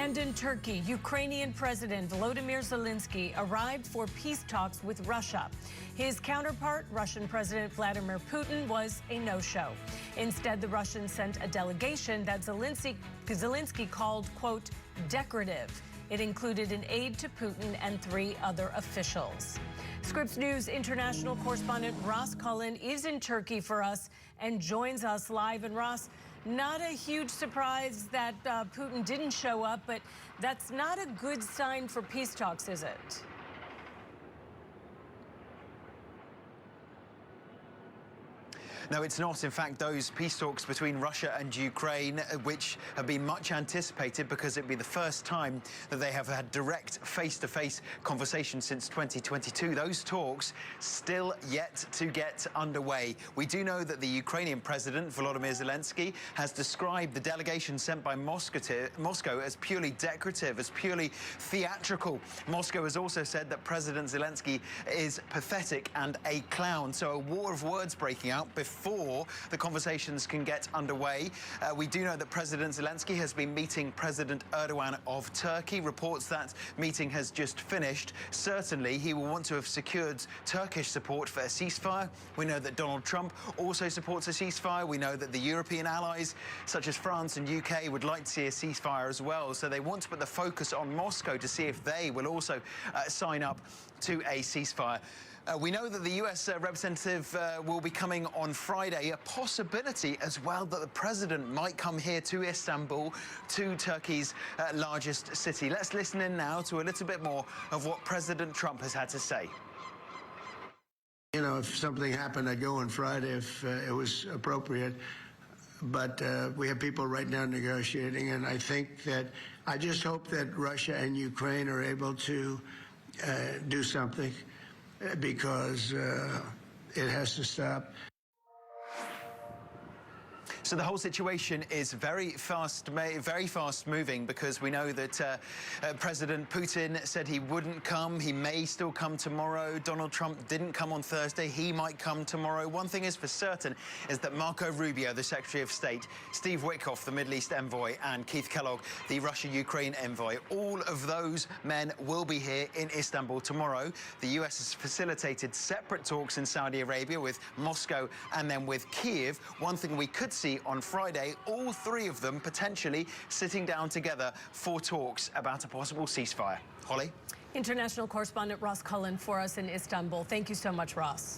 And in Turkey, Ukrainian President Volodymyr Zelenskyy arrived for peace talks with Russia. His counterpart, Russian President Vladimir Putin, was a no-show. Instead, the Russians sent a delegation that Zelenskyy called, quote, decorative. It included an aide to Putin and 3 other officials. Scripps News international correspondent Ross Cullen is in Turkey for us and joins us live. And Ross, not a huge surprise that Putin didn't show up, but that's not a good sign for peace talks, is it? No, it's not. In fact, those peace talks between Russia and Ukraine, which have been much anticipated because it'd be the first time that they have had direct face-to-face conversation since 2022, those talks still yet to get underway. We do know that the Ukrainian President Volodymyr Zelenskyy has described the delegation sent by Moscow as purely decorative, as purely theatrical. Moscow has also said that President Zelenskyy is pathetic and a clown. So a war of words breaking out before the conversations can get underway. We do know that President Zelenskyy has been meeting President Erdogan of Turkey. Reports that meeting has just finished. Certainly, he will want to have secured Turkish support for a ceasefire. We know that Donald Trump also supports a ceasefire. We know that the European allies, such as France and UK, would like to see a ceasefire as well. So they want to put the focus on Moscow to see if they will also sign up to a ceasefire. We know that the U.S. representative will be coming on Friday. A possibility as well that the president might come here to Istanbul, to Turkey's largest city. Let's listen in now to a little bit more of what President Trump has had to say. You know, if something happened, I'd go on Friday if it was appropriate. But we have people right now negotiating, and I think that I just hope that Russia and Ukraine are able to do something, because it has to stop. So the whole situation is very fast moving, because we know that President Putin said he wouldn't come. He may still come tomorrow. Donald Trump didn't come on Thursday. He might come tomorrow. One thing is for certain is that Marco Rubio, the Secretary of State, Steve Witkoff, the Middle East envoy, and Keith Kellogg, the Russia-Ukraine envoy, all of those men will be here in Istanbul tomorrow. The US has facilitated separate talks in Saudi Arabia with Moscow and then with Kiev. One thing we could see on Friday, all 3 of them potentially sitting down together for talks about a possible ceasefire. Holly? International correspondent Ross Cullen for us in Istanbul. Thank you so much, Ross.